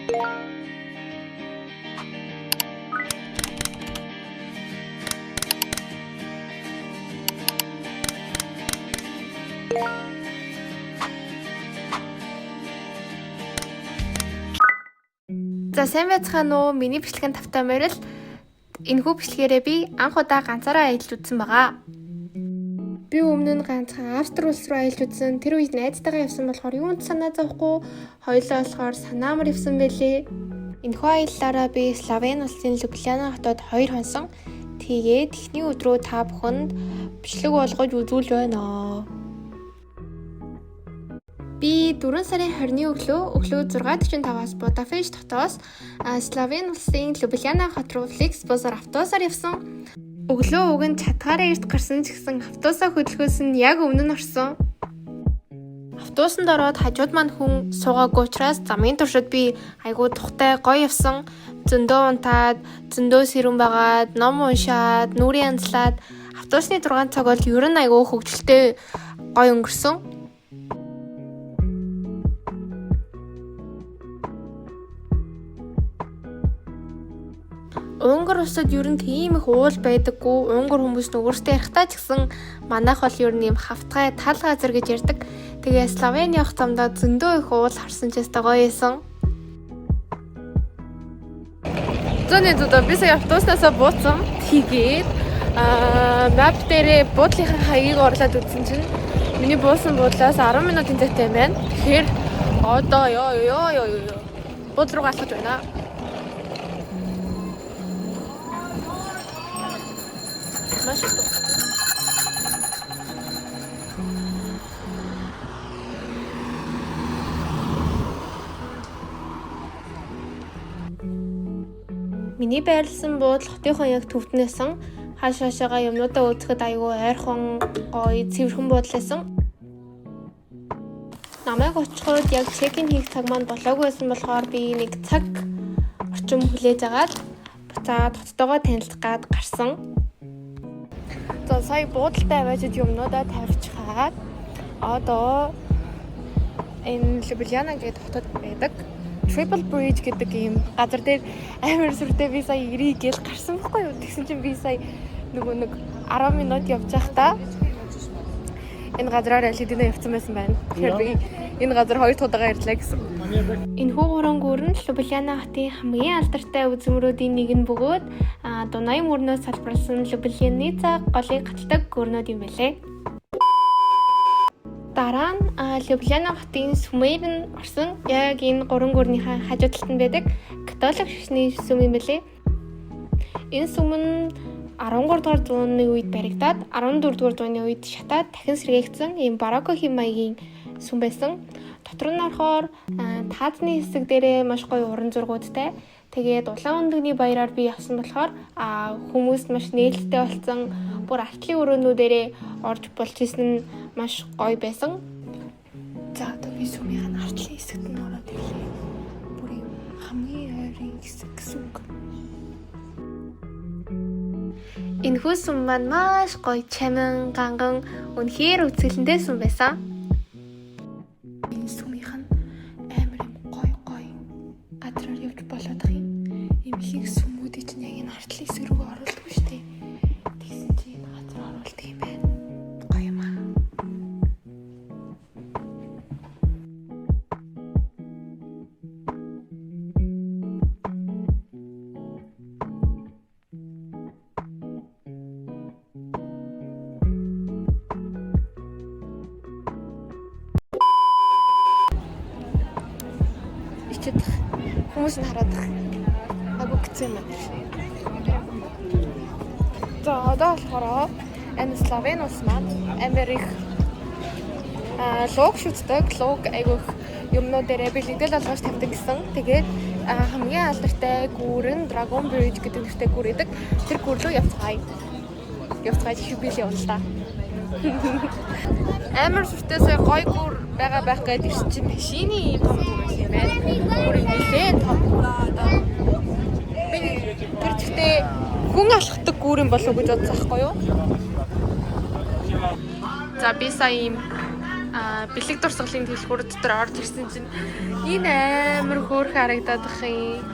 За сайн байцгаана уу? Миний бичлэгийн тавтай морил. Энэхүү бичлэгээрээ би анх удаа ганцаараа аялж үзсэн байгаа. Би өмнө нь ганцхан Австри улс руу аялж үзсэн. Тэр үед найзтайгаа явсан болохоор юунд санаа зовхгүй, хоёулаа болохоор санаамар явсан байлээ. Энэхүү аяллаараа би Словен улсын Любляна хотод 2 хонсон. Тэгээд эхний өдрөө та бүхэнд бичлэг болгож үзүүл байна. Би 4 сарын 20-ны өглөө 6:45-аас Будапешт хотоос Словен улсын Любляна хот руу Фликсбусаар автобусаар явсан. Өглөө уг нь Чатгаараа эрт гарсан ч гэсэн автобусаа хөдөлгөөс нь яг өмнө нь орсон. Автобусанд ороод хажууд маань хүн суугаагүй учраас замын туршид би айгүй тухтай гоё явсан. Зөндөө унтаад, зөндөө сэрүүн байгаад, ном уншаад, нүрийн янзлаад автобусны 6 цаг бол ер нь айгүй хөвгөлтэй гоё өнгөрсөн. Унгар улсад ер нь тийм их уул байдаггүй. Унгар хүмүүс нь өөрсдөө ярихтаа ч гэсэн манайх бол ер нь юм хавтгай тал газар гэж ярьдаг. Тэгээ Словени явах замдаа зөндөө их уул харсан ч ястаа гоё байсан. Зөний зүдөө би сая автобуснасаа бууцсан. Тэгээд мап дээрээ буудлынхаа хаягийг орлоод үзсэн чинь миний буусан буудлаас 10 минутын зайтай юм байна. Тэгэхээр одоо буудлын руу алхаж байна. Маш их. Миний байрласан буудал хотынхон яг төвднээсэн. Хаашаашаага юмнуудаа үзэхэд айгүй ойрхон гоё цэвэрхэн буудал байсан. Намайг очиход яг чекин хийх цаг маань болоогүй байсан болохоор би нэг цаг орчим хүлээж агаад буцаад хоттойгоо танилцах гад гарсан. За сая буудалтай аваачид юмнуудаа тавьчихаад одоо энэ Любляна гэдэг хотод байдаг Triple Bridge гэдэг ийм газар дээр амар сүртэй би сая ирээ гээл гарсан байхгүй юу? Тэгсэн чинь би сая нэг 10 минут явж байхдаа энэ газраар алидина явцсан байсан байна. Тэгэхээр би энэ газар 2 тудаага ирлээ гэсэн. Энэхүү гурван гүр нь Любляна хотын хамгийн алдартай үзмөрүүдийн нэг нь бөгөөд Дунай мөрнөөс салбарласан Любляница голыг гаталдаг гүрнүүд юм байлээ. Дараа нь Любляна хотын Сүмейн орсон яг энэ гурван гүрнийхээ хажуу талд нь байдаг католик шашны сүм юм байлээ. Энэ сүм нь 13 дугаар зууны үед баригдаад 14 дугаар зууны үед шатаад дахин сэргээгдсэн ийм барокко хэм маягийн сүм байсан. Дотор нь орохоор таазны хэсэг дээрээ маш гоё уран зургуудтай. Тэгээд улаан өндөгний баяраар би явсан болохоор хүмүүс маш нээлттэй болсон. Бүр артлын өрөөнүүдээрээ орж болж исэн нь маш гоё байсан. За одоо би сүмийн артлын хэсэгт нь ороод ирлээ. Бүр юм хамгийн ойрын хэсэг гэсэн үг. Энэхүү сүм маань маш гоё чамин ганган үнэхээр үзэсгэлэнтэй сүм байсан. Энэ сүмийнх нь амар юм гоё газраар явж болоод их юм их сүмүүдийн чинь яг энэ артлын хэсэг рүү оруулдаг шүү дээ. Тэгсэн чинь энэ газар оруулдаг юм байна. Гоё юм аа. Хүмүүс нь хараад агуу гцэн юм байна. За одоо болохоор энэ Словен улс маань амар их лог шүтдэг, лог айгүйх юмнууд дээрээ бэлэгдэл болгож тавьдаг гэсэн. Тэгээд хамгийн алдартай гүүр нь Dragon Bridge гэдэг нэртэй гүүр идэг. Тэр гүүр рүү явцгаая. Явцгаая чи би л явна л та. Амар сүртээсээ гоё гүүр байгаа байх гэдэг ирсэн чинь машины том гүүр байсан юм байна. Гүүр нэлээд том. Би тэр чигтээ хүн алхдаг гүүр юм болов уу гэж бодсон байхгүй юу? За би сая ийм бэлэг дурсгалын дэлгүүр дотор орж ирсэн чинь энэ амар хөөрхөн харагдаад бах юм.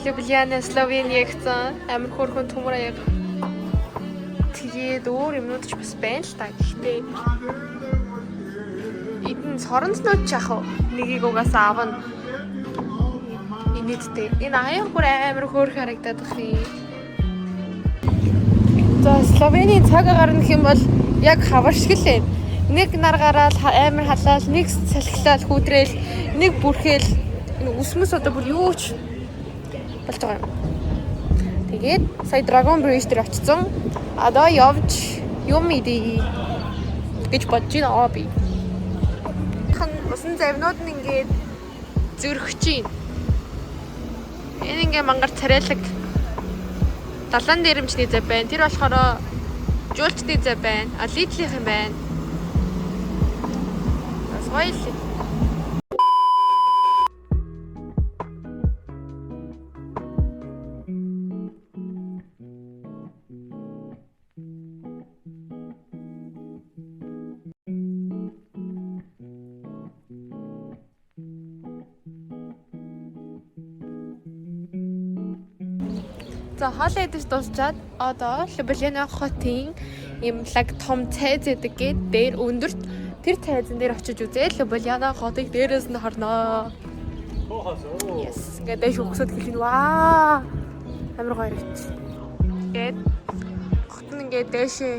Любляна, Словения гэсэн амар хөөрхөн төмөр аяг. Тэгээд өөр юмнууд ч бас байна л та. Гэхдээ энэ соронцнууд ч яах вэ? Нэгийг угаасаа авна. Инээдтэй. Энэ аяг бүр амар хөөрхөн харагдаад бах юм. За Словений цаг гарна гэх юм бол яг хавар шиг л байна. Нэг нар гараад амар халаал, нэг салхилал хүүтрээл, нэг бүрхээл энэ үсмэс одоо бүр юу ч болж байгаа юм. Тэгээд сая Dragon Bridge дээр очсон. Одоо явж юм идэ гэж бодож байна би. Усан завнууд нь ингээд зөрөх чинь. Энэ ингээ мангар царайлаг далайн дээрэмчний зав байна. Тэр болохоор жуулчны зав байна. Лидлийнх юм байна. Соёл. За хоолой идэж дуусчаад одоо Любляна хотын юм лаг том цайз гэдэг гээд дээр өндөрт тэр цайзан дээр очиж үзээд Любляна хотыг дээрээс нь харнаа. Yes, ингээд дэш өгсөд хэлэн ваа. Амар гоё ирж. Тэгээд хот нь ингээд дэшээ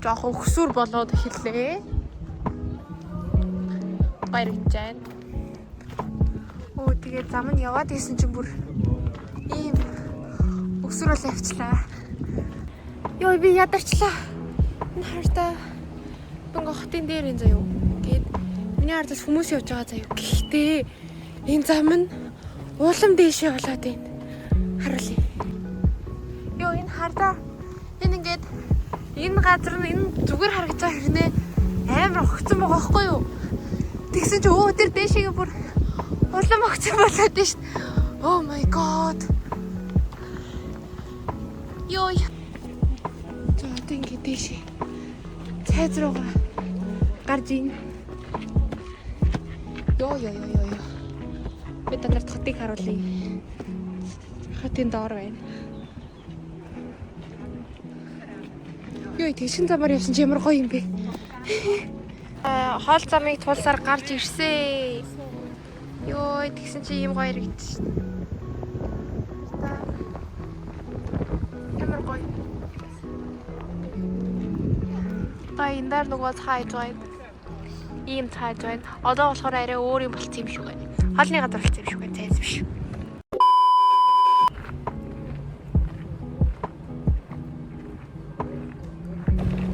жоох өгсүр болоод эхэллээ. Гоё ирж байна. Оо тэгээд зам нь яваад исэн чинь бүр ийм өсрөл авчлаа. Йоо би ядарчлаа. Энэ хартаа бэнго хотын дээр энэ заяа. Гээд миний ардаас хүмүүс явж байгаа заяа. Гэхдээ энэ зам нь уулам дээшээ болоод байна. Харуулъя. Йоо энэ хартаа энэ ингээд энэ газар нь энэ зүгээр харагдаж байгаа хэрнээ амар огцсон байгаа байхгүй юу? Тэгсэн чи өө тэр дээшээгээ бүр уулам огцсон болоод байна шүү. Oh my god. Йой. За ингэ дэшээ. Цайз руугаа гарж ийн. Йоо. Би танарт хотыг харуулъя. Хотын доор байна. Йой тэгшин замаар явсан чи ямар гоё юм бэ? Хоол замыг тулсаар гарч ирсэн. Йой тэгсэн чи ийм гоё ирэгдэж шин. Энэ дээр нөгөө цааж байна. Ийм цааж байна. Одоо болохоор арай өөр юм болчих юм шиг байна. Хоолны газар болчих юм шиг байна. Цайз биш.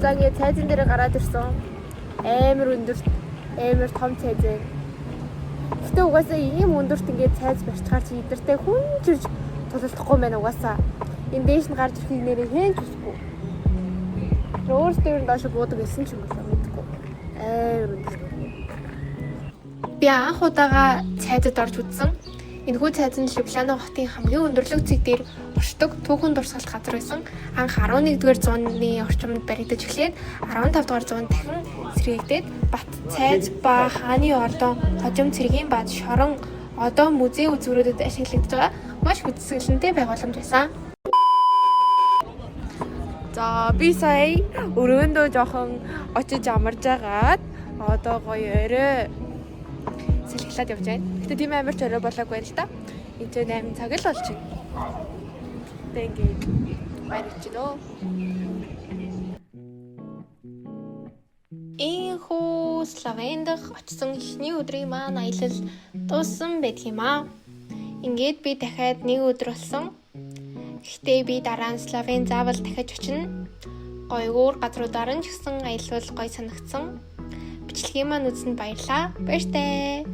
За ингээд цайзан дээр гараад ирсэн. Амар өндөр, амар том цайз байна. Гэтэ угаасаа ийм өндөрт ингээд цайз барьчихаар чи идэртэй хүн чирж тулалдахгүй байна угаасаа. Энэ дээш нь гарч ирэхийг нэрээ хэн ч үсэхгүй. Өөртөө нь доош буудаг гэсэн ч юм уу мэдгүй. Би анх удаага цайзад орж үзсэн. Энэхүү цайз нь Любляна хотын хамгийн өндөрлөг цэг дээр оршдог түүхэн дурсгалт газар байсан. Анх 11-р зууны орчимд баригдаж эхлээд 15-р зуунд дахин сэргээгдээд бат цайз ба хааны ордон, хожим цэргийн бад шорон одоо музей үзүүрүүдэд ашиглагдж байгаа маш үзэсгэлэнтэй байгууламж байсан. За би сая өрөөндөө жоохон очиж амарж агаад одоо гоё орой сэлгэлээд явж байна. Гэтэ тийм амар ч орой болоогүй л та. Энд 8 цаг л болж байна. Тэнгээ баярч нөө. Энэхүү Словенд очсон эхний өдрийн маань аялал дууссан байдаг юм аа. Ингээд би дахиад нэг өдөр болсон. Гэхдээ би дараа нь Словен заавал дахиж очино. Гоё өөр газруудаар нь ч гэсэн аялал гоё санагдсан. Бичлэгийн маань үзсэнд баярлалаа. Баяртай.